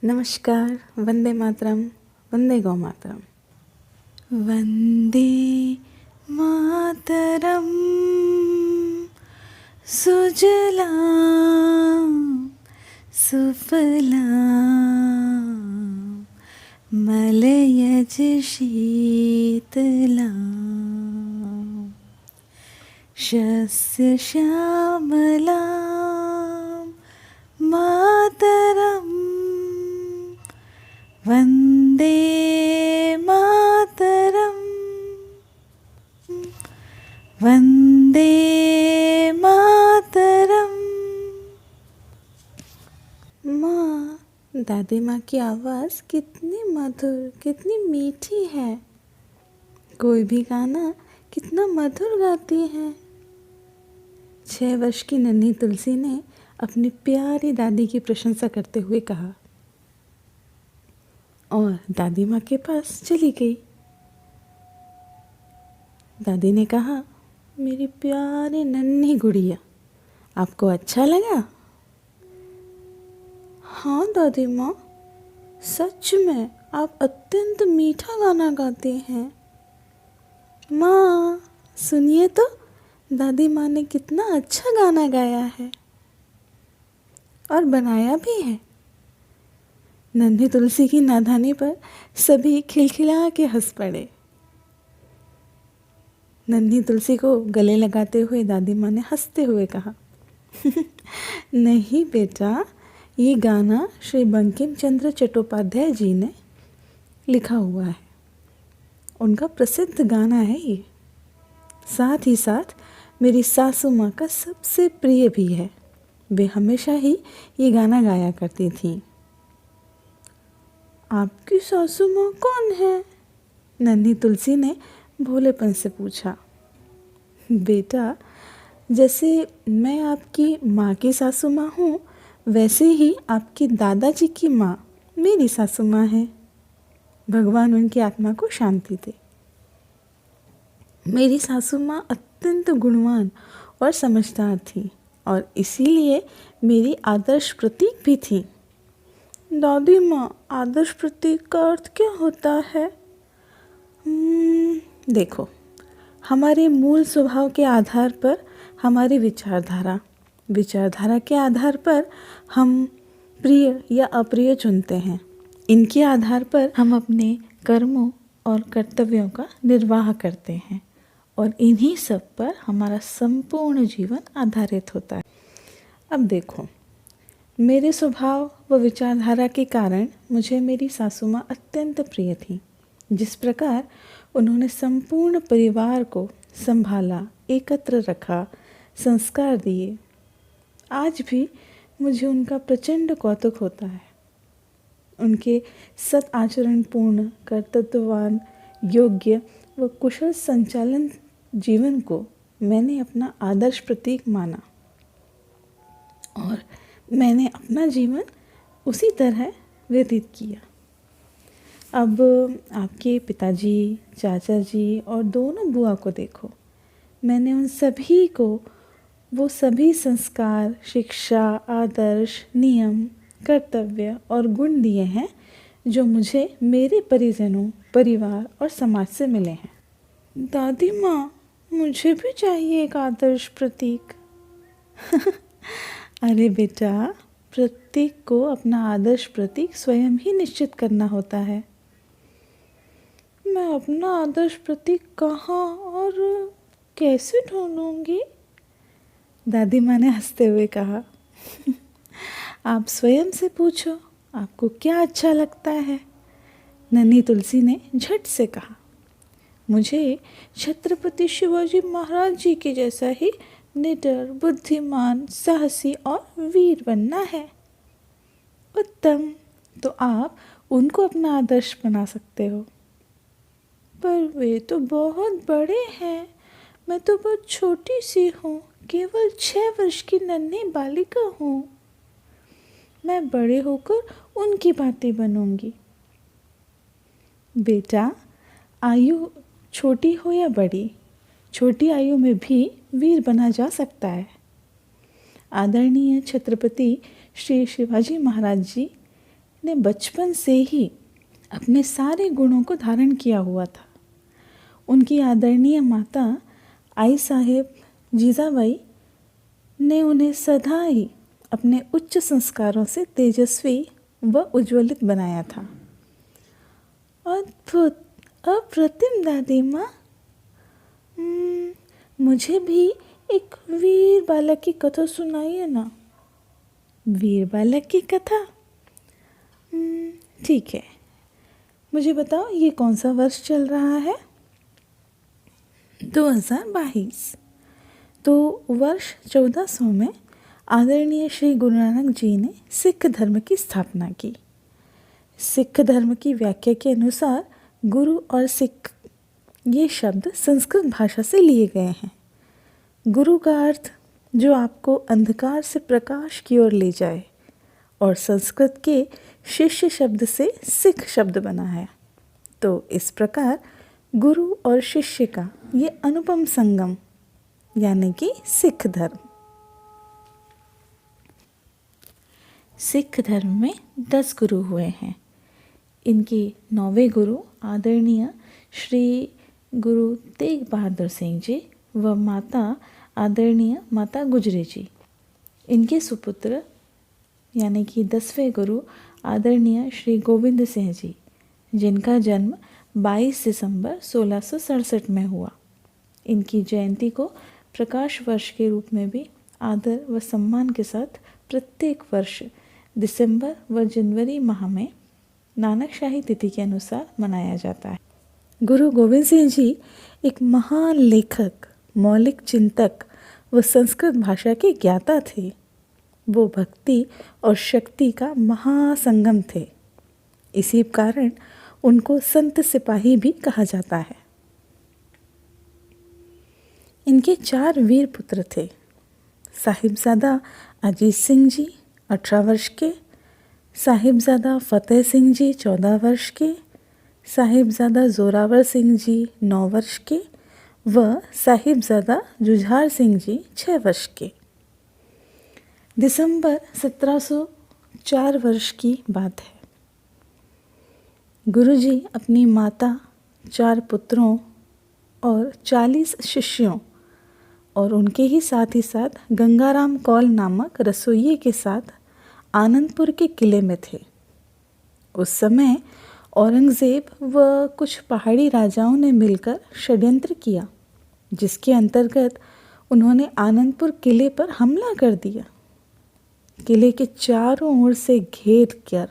नमस्कार, वंदे मातरम, वंदे गौ मातरम। वंदे मातरम सुजलां सुफलां मलयज शीतलां शस्य श्यामलां मातरम् वंदे मातरम वंदे मातरम। माँ, दादी माँ की आवाज़ कितनी मधुर, कितनी मीठी है। कोई भी गाना कितना मधुर गाती है। 6 वर्ष की नन्ही तुलसी ने अपनी प्यारी दादी की प्रशंसा करते हुए कहा और दादी माँ के पास चली गई। दादी ने कहा, मेरी प्यारी नन्ही गुड़िया, आपको अच्छा लगा? हाँ दादी माँ, सच में आप अत्यंत मीठा गाना गाती हैं। माँ सुनिए तो, दादी माँ ने कितना अच्छा गाना गाया है और बनाया भी है। नन्ही तुलसी की नादानी पर सभी खिलखिला के हंस पड़े। नन्ही तुलसी को गले लगाते हुए दादी माँ ने हंसते हुए कहा, नहीं बेटा, ये गाना श्री बंकिम चंद्र चट्टोपाध्याय जी ने लिखा हुआ है। उनका प्रसिद्ध गाना है ये। साथ ही साथ मेरी सासू माँ का सबसे प्रिय भी है। वे हमेशा ही ये गाना गाया करती थीं। आपकी सासू माँ कौन है? नन्ही तुलसी ने भोलेपन से पूछा। बेटा, जैसे मैं आपकी माँ की सासू माँ हूँ, वैसे ही आपकी दादाजी की माँ मेरी सासू माँ है। भगवान उनकी आत्मा को शांति दे। मेरी सासू माँ अत्यंत गुणवान और समझदार थी और इसीलिए मेरी आदर्श प्रतीक भी थी। दादी माँ, आदर्श प्रतीक का अर्थ क्या होता है? देखो, हमारे मूल स्वभाव के आधार पर हमारी विचारधारा के आधार पर हम प्रिय या अप्रिय चुनते हैं। इनके आधार पर हम अपने कर्मों और कर्तव्यों का निर्वाह करते हैं और इन्हीं सब पर हमारा संपूर्ण जीवन आधारित होता है। अब देखो, मेरे स्वभाव व विचारधारा के कारण मुझे मेरी सासू माँ अत्यंत प्रिय थी। जिस प्रकार उन्होंने संपूर्ण परिवार को संभाला, एकत्र रखा, संस्कार दिए, आज भी मुझे उनका प्रचंड कौतुक होता है। उनके सत आचरणपूर्ण, कर्तव्यवान, योग्य व कुशल संचालन जीवन को मैंने अपना आदर्श प्रतीक माना और मैंने अपना जीवन उसी तरह व्यतीत किया। अब आपके पिताजी, चाचा जी और दोनों बुआ को देखो। मैंने उन सभी को वो सभी संस्कार, शिक्षा, आदर्श, नियम, कर्तव्य और गुण दिए हैं जो मुझे मेरे परिजनों, परिवार और समाज से मिले हैं। दादी माँ, मुझे भी चाहिए एक आदर्श प्रतीक। अरे बेटा, प्रत्येक को अपना आदर्श प्रतीक स्वयं ही निश्चित करना होता है। मैं अपना आदर्श प्रतीक कहाँ और कैसे ढूंढूंगी? दादी माँ ने हंसते हुए कहा, आप स्वयं से पूछो, आपको क्या अच्छा लगता है? नन्ही तुलसी ने झट से कहा, मुझे छत्रपति शिवाजी महाराज जी के जैसा ही निडर, बुद्धिमान, साहसी और वीर बनना है। उत्तम, तो आप उनको अपना आदर्श बना सकते हो। पर वे तो बहुत बड़े हैं, मैं तो बहुत छोटी सी हूँ, केवल 6 वर्ष की नन्ही बालिका हूँ। मैं बड़े होकर उनकी भांति बनूंगी। बेटा, आयु छोटी हो या बड़ी, छोटी आयु में भी वीर बना जा सकता है। आदरणीय छत्रपति श्री शिवाजी महाराज जी ने बचपन से ही अपने सारे गुणों को धारण किया हुआ था। उनकी आदरणीय माता आई साहेब जीजाबाई ने उन्हें सदा ही अपने उच्च संस्कारों से तेजस्वी व उज्ज्वलित बनाया था। अद्भुत, अप्रतिम दादी माँ, मुझे भी एक वीर बालक की कथा सुनाइए ना। वीर बालक की कथा? ठीक है, मुझे बताओ ये कौन सा वर्ष चल रहा है? 2022। तो वर्ष 1400 में आदरणीय श्री गुरु नानक जी ने सिख धर्म की स्थापना की। सिख धर्म की व्याख्या के अनुसार गुरु और सिख ये शब्द संस्कृत भाषा से लिए गए हैं। गुरु का अर्थ जो आपको अंधकार से प्रकाश की ओर ले जाए, और संस्कृत के शिष्य शब्द से सिख शब्द बना है। तो इस प्रकार गुरु और शिष्य का ये अनुपम संगम यानी कि सिख धर्म। सिख धर्म में 10 गुरु हुए हैं। इनके 9वें गुरु आदरणीय श्री गुरु तेग बहादुर सिंह जी व माता आदरणीय माता गुजरी जी। इनके सुपुत्र यानी कि 10वें गुरु आदरणीय श्री गोविंद सिंह जी, जिनका जन्म 22 दिसंबर 1667 में हुआ। इनकी जयंती को प्रकाश वर्ष के रूप में भी आदर व सम्मान के साथ प्रत्येक वर्ष दिसंबर व जनवरी माह में नानकशाही तिथि के अनुसार मनाया जाता है। गुरु गोविंद सिंह जी एक महान लेखक, मौलिक चिंतक व संस्कृत भाषा के ज्ञाता थे। वो भक्ति और शक्ति का महासंगम थे। इसी कारण उनको संत सिपाही भी कहा जाता है। इनके 4 वीर पुत्र थे। साहिबजादा अजीत सिंह जी 18 वर्ष के, साहिबजादा फतेह सिंह जी 14 वर्ष के, साहिबजादा जोरावर सिंह जी 9 वर्ष के व साहिबजादा जुझार सिंह जी 6 वर्ष के। दिसंबर 1704 वर्ष की बात है। गुरुजी अपनी माता, 4 पुत्रों और 40 शिष्यों और उनके ही साथ गंगाराम कौल नामक रसोइये के साथ आनंदपुर के किले में थे। उस समय औरंगज़ेब व कुछ पहाड़ी राजाओं ने मिलकर षड्यंत्र किया, जिसके अंतर्गत उन्होंने आनंदपुर किले पर हमला कर दिया। किले के चारों ओर से घेर कर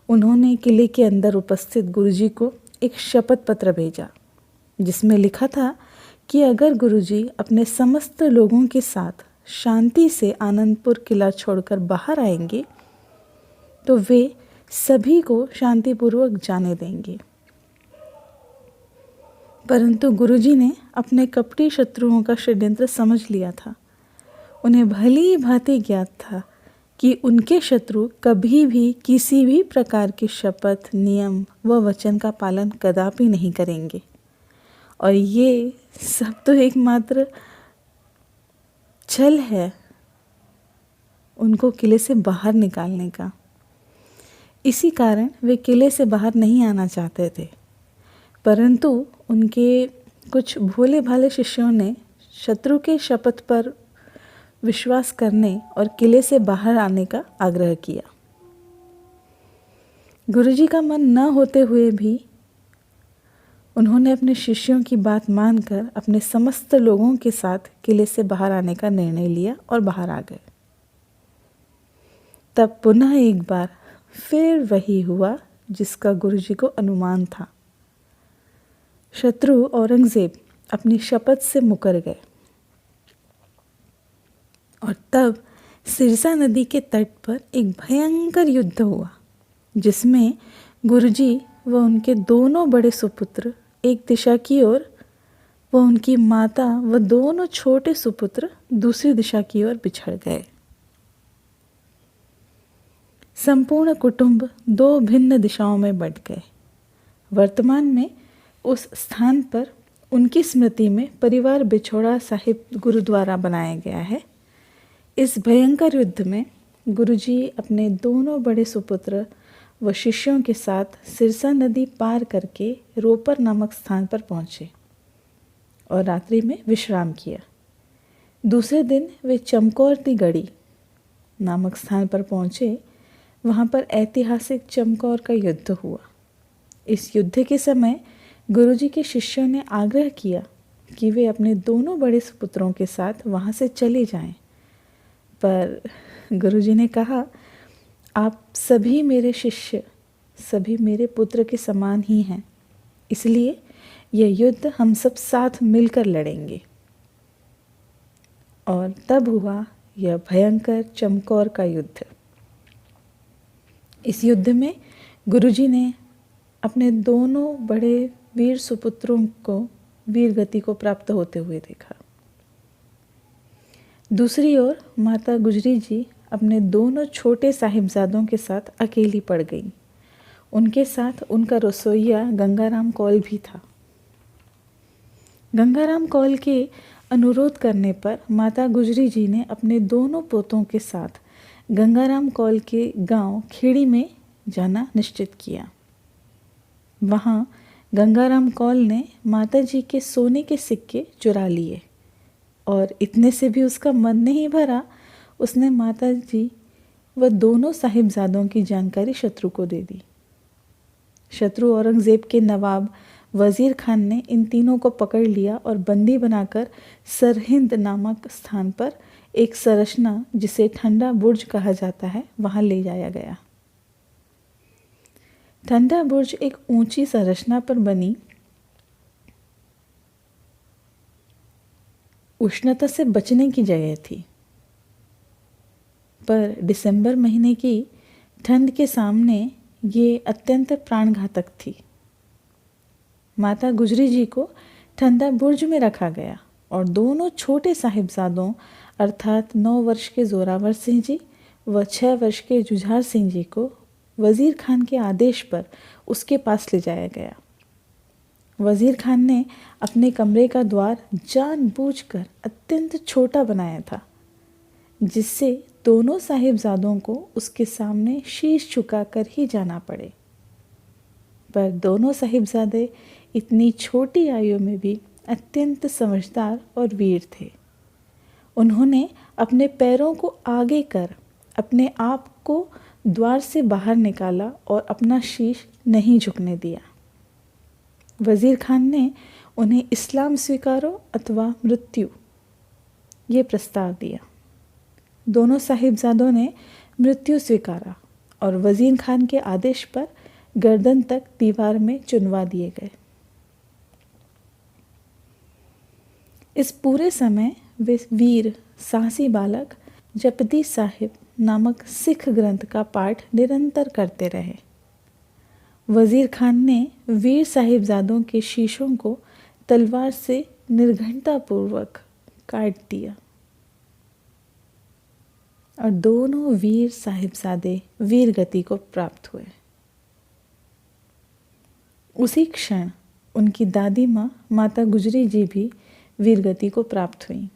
उन्होंने किले के अंदर उपस्थित गुरुजी को एक शपथ पत्र भेजा, जिसमें लिखा था कि अगर गुरुजी अपने समस्त लोगों के साथ शांति से आनंदपुर किला छोड़कर बाहर आएंगे तो वे सभी को शांतिपूर्वक जाने देंगे। परंतु गुरुजी ने अपने कपटी शत्रुओं का षड्यंत्र समझ लिया था। उन्हें भली भांति ज्ञात था कि उनके शत्रु कभी भी किसी भी प्रकार की शपथ, नियम व वचन का पालन कदापि नहीं करेंगे, और ये सब तो एकमात्र छल है उनको किले से बाहर निकालने का। इसी कारण वे किले से बाहर नहीं आना चाहते थे। परंतु उनके कुछ भोले भाले शिष्यों ने शत्रु के शपथ पर विश्वास करने और किले से बाहर आने का आग्रह किया। गुरुजी का मन न होते हुए भी उन्होंने अपने शिष्यों की बात मानकर अपने समस्त लोगों के साथ किले से बाहर आने का निर्णय लिया और बाहर आ गए। तब पुनः एक बार फिर वही हुआ जिसका गुरुजी को अनुमान था। शत्रु औरंगज़ेब अपनी शपथ से मुकर गए और तब सिरसा नदी के तट पर एक भयंकर युद्ध हुआ, जिसमें गुरुजी व उनके दोनों बड़े सुपुत्र एक दिशा की ओर व उनकी माता व दोनों छोटे सुपुत्र दूसरी दिशा की ओर बिछड़ गए। संपूर्ण कुटुंब 2 भिन्न दिशाओं में बंट गए। वर्तमान में उस स्थान पर उनकी स्मृति में परिवार बिछोड़ा साहिब गुरुद्वारा बनाया गया है। इस भयंकर युद्ध में गुरुजी अपने दोनों बड़े सुपुत्र वह शिष्यों के साथ सिरसा नदी पार करके रोपर नामक स्थान पर पहुँचे और रात्रि में विश्राम किया। दूसरे दिन वे चमकौर दी गढ़ी नामक स्थान पर पहुँचे। वहाँ पर ऐतिहासिक चमकौर का युद्ध हुआ। इस युद्ध के समय गुरुजी के शिष्यों ने आग्रह किया कि वे अपने दोनों बड़े सुपुत्रों के साथ वहाँ से चले जाएं, पर गुरुजी ने कहा, आप सभी मेरे शिष्य, सभी मेरे पुत्र के समान ही हैं, इसलिए यह युद्ध हम सब साथ मिलकर लड़ेंगे। और तब हुआ यह भयंकर चमकौर का युद्ध। इस युद्ध में गुरुजी ने अपने दोनों बड़े वीर सुपुत्रों को वीर गति को प्राप्त होते हुए देखा। दूसरी ओर माता गुजरी जी अपने दोनों छोटे साहिबजादों के साथ अकेली पड़ गई। उनके साथ उनका रसोइया गंगाराम कौल भी था। गंगाराम कौल के अनुरोध करने पर माता गुजरी जी ने अपने दोनों पोतों के साथ गंगाराम कौल के गांव खेड़ी में जाना निश्चित किया। वहाँ गंगाराम कौल ने माता जी के सोने के सिक्के चुरा लिए और इतने से भी उसका मन नहीं भरा। उसने माता जी व दोनों साहिबजादों की जानकारी शत्रु को दे दी। शत्रु औरंगज़ेब के नवाब वज़ीर खान ने इन तीनों को पकड़ लिया और बंदी बनाकर सरहिंद नामक स्थान पर एक संरचना, जिसे ठंडा बुर्ज कहा जाता है, वहाँ ले जाया गया। ठंडा बुर्ज एक ऊंची संरचना पर बनी उष्णता से बचने की जगह थी, पर दिसंबर महीने की ठंड के सामने ये अत्यंत प्राणघातक थी। माता गुजरी जी को ठंडा बुर्ज में रखा गया और दोनों छोटे साहिबजादों अर्थात 9 वर्ष के जोरावर सिंह जी व 6 वर्ष के जुझार सिंह जी को वज़ीर खान के आदेश पर उसके पास ले जाया गया। वज़ीर खान ने अपने कमरे का द्वार जानबूझकर अत्यंत छोटा बनाया था, जिससे दोनों साहिबजादों को उसके सामने शीश झुकाकर ही जाना पड़े। पर दोनों साहिबजादे इतनी छोटी आयु में भी अत्यंत समझदार और वीर थे। उन्होंने अपने पैरों को आगे कर अपने आप को द्वार से बाहर निकाला और अपना शीश नहीं झुकने दिया। वज़ीर खान ने उन्हें इस्लाम स्वीकारो अथवा मृत्यु ये प्रस्ताव दिया। दोनों साहिबजादों ने मृत्यु स्वीकारा और वज़ीर खान के आदेश पर गर्दन तक दीवार में चुनवा दिए गए। इस पूरे समय वे वीर साहसी बालक जपदी साहिब नामक सिख ग्रंथ का पाठ निरंतर करते रहे। वज़ीर खान ने वीर साहिबजादों के शीशों को तलवार से निर्घृणतापूर्वक काट दिया और दोनों वीर साहिबजादे वीर गति को प्राप्त हुए। उसी क्षण उनकी दादी माँ माता गुजरी जी भी वीर गति को प्राप्त हुई।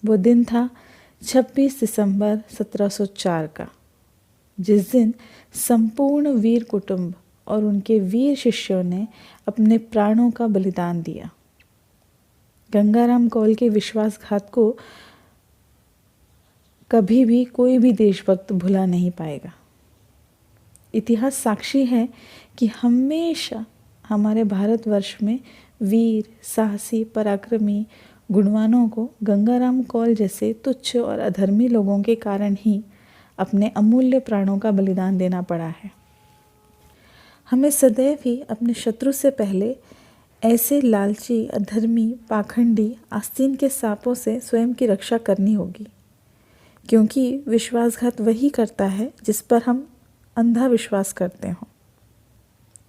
वो दिन था 26 दिसंबर 1704 का, जिस दिन संपूर्ण वीर कुटुंब और उनके वीर शिष्यों ने अपने प्राणों का बलिदान दिया। गंगाराम कौल के विश्वासघात को कभी भी कोई भी देशभक्त भुला नहीं पाएगा। इतिहास साक्षी है कि हमेशा हमारे भारतवर्ष में वीर, साहसी, पराक्रमी, गुणवानों को गंगाराम कौल जैसे तुच्छ और अधर्मी लोगों के कारण ही अपने अमूल्य प्राणों का बलिदान देना पड़ा है। हमें सदैव ही अपने शत्रु से पहले ऐसे लालची, अधर्मी, पाखंडी, आस्तीन के सांपों से स्वयं की रक्षा करनी होगी, क्योंकि विश्वासघात वही करता है जिस पर हम अंधा विश्वास करते हों।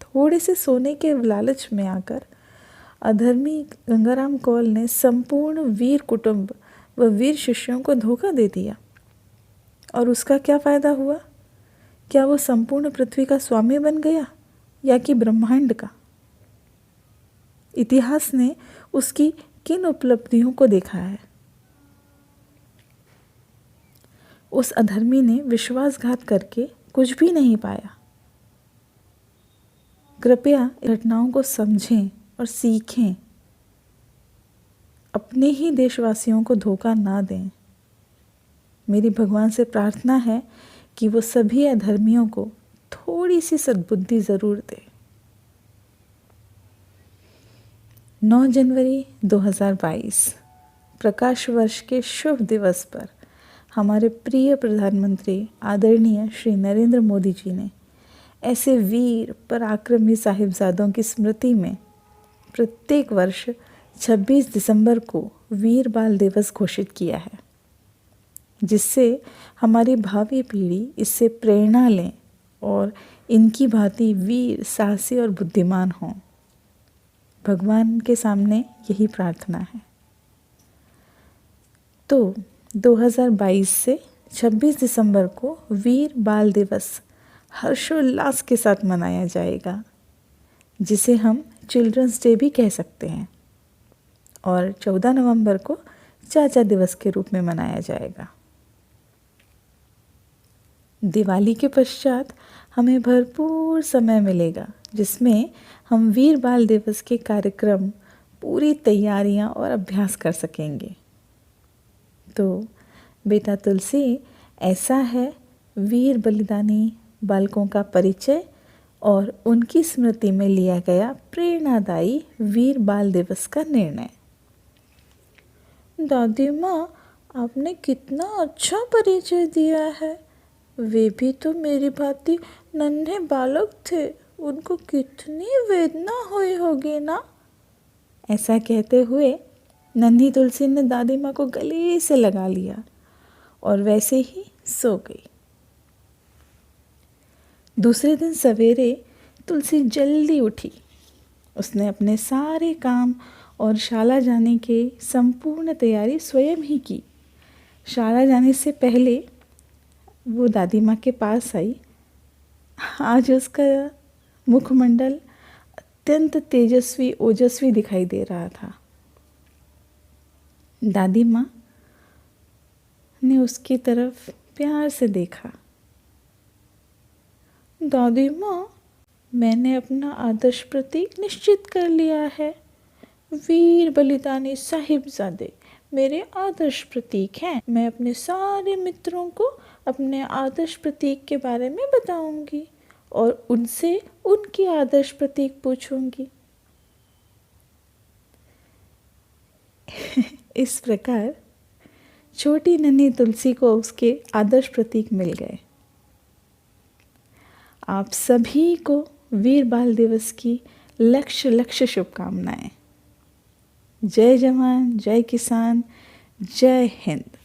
थोड़े से सोने के लालच में आकर अधर्मी गंगाराम कौल ने संपूर्ण वीर कुटुंब व वीर शिष्यों को धोखा दे दिया, और उसका क्या फायदा हुआ? क्या वो संपूर्ण पृथ्वी का स्वामी बन गया या कि ब्रह्मांड का? इतिहास ने उसकी किन उपलब्धियों को देखा है? उस अधर्मी ने विश्वासघात करके कुछ भी नहीं पाया। कृपया घटनाओं को समझें और सीखें। अपने ही देशवासियों को धोखा ना दें। मेरी भगवान से प्रार्थना है कि वो सभी अधर्मियों को थोड़ी सी सद्बुद्धि ज़रूर दे। 9 जनवरी 2022 प्रकाश वर्ष के शुभ दिवस पर हमारे प्रिय प्रधानमंत्री आदरणीय श्री नरेंद्र मोदी जी ने ऐसे वीर पराक्रमी साहिबजादों की स्मृति में प्रत्येक वर्ष 26 दिसंबर को वीर बाल दिवस घोषित किया है, जिससे हमारी भावी पीढ़ी इससे प्रेरणा लें और इनकी भांति वीर, साहसी और बुद्धिमान हों। भगवान के सामने यही प्रार्थना है। तो 2022 से 26 दिसंबर को वीर बाल दिवस हर्षोल्लास के साथ मनाया जाएगा, जिसे हम चिल्ड्रंस डे भी कह सकते हैं, और 14 नवंबर को चाचा दिवस के रूप में मनाया जाएगा। दिवाली के पश्चात हमें भरपूर समय मिलेगा, जिसमें हम वीर बाल दिवस के कार्यक्रम, पूरी तैयारियां और अभ्यास कर सकेंगे। तो बेटा तुलसी, ऐसा है वीर बलिदानी बालकों का परिचय और उनकी स्मृति में लिया गया प्रेरणादायी वीर बाल दिवस का निर्णय। दादी माँ, आपने कितना अच्छा परिचय दिया है। वे भी तो मेरी भांति नन्हे बालक थे, उनको कितनी वेदना हुई होगी ना। ऐसा कहते हुए नन्ही तुलसी ने दादी माँ को गले से लगा लिया और वैसे ही सो गई। दूसरे दिन सवेरे तुलसी जल्दी उठी। उसने अपने सारे काम और शाला जाने की संपूर्ण तैयारी स्वयं ही की। शाला जाने से पहले वो दादी माँ के पास आई। आज उसका मुखमंडल अत्यंत तेजस्वी ओजस्वी दिखाई दे रहा था। दादी माँ ने उसकी तरफ प्यार से देखा। दादी माँ, मैंने अपना आदर्श प्रतीक निश्चित कर लिया है। वीर बलिदानी साहिबजादे मेरे आदर्श प्रतीक हैं। मैं अपने सारे मित्रों को अपने आदर्श प्रतीक के बारे में बताऊंगी और उनसे उनकी आदर्श प्रतीक पूछूंगी। इस प्रकार छोटी नन्ही तुलसी को उसके आदर्श प्रतीक मिल गए। आप सभी को वीर बाल दिवस की लक्ष शुभकामनाएं। जय जवान, जय किसान, जय हिंद।